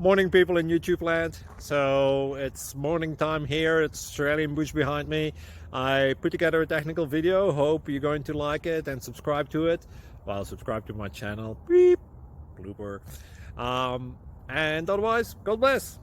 Morning, people in YouTube land. So it's morning time here. It's Australian bush behind me. I put together a technical video. Hope you're going to like it and subscribe to it. Well, subscribe to my channel. Beep. Blooper. And otherwise, God bless.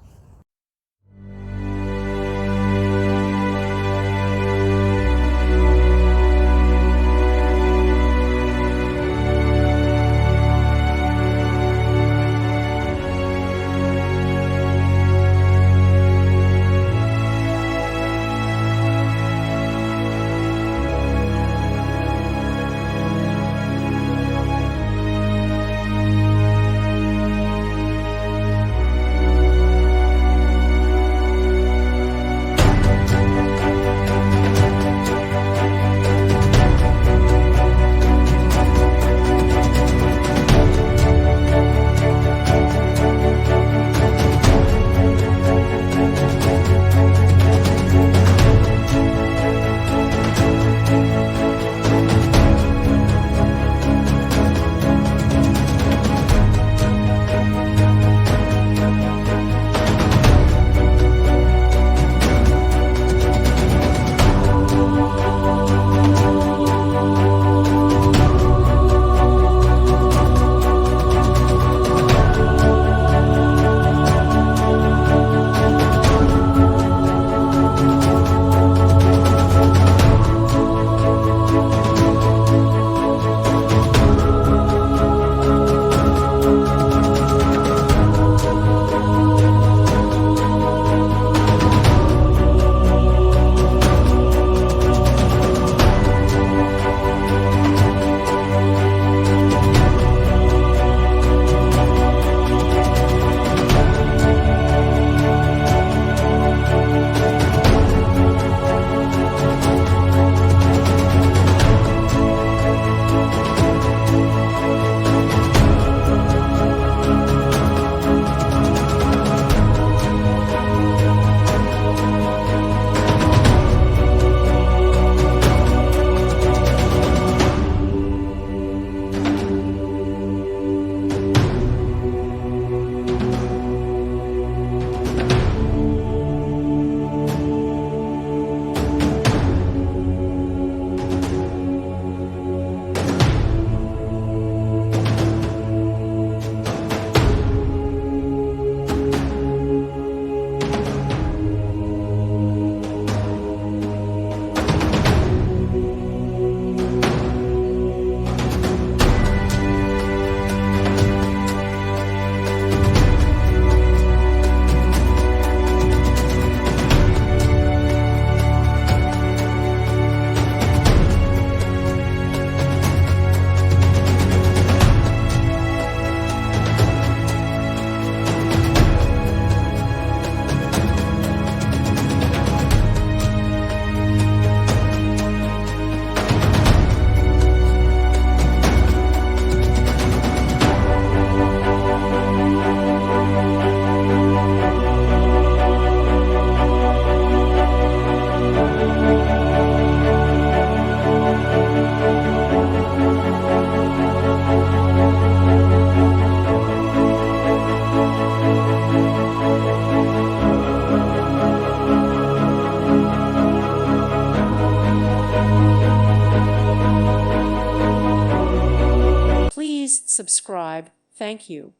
Please subscribe. Thank you.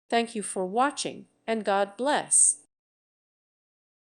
Thank you for watching, and God bless.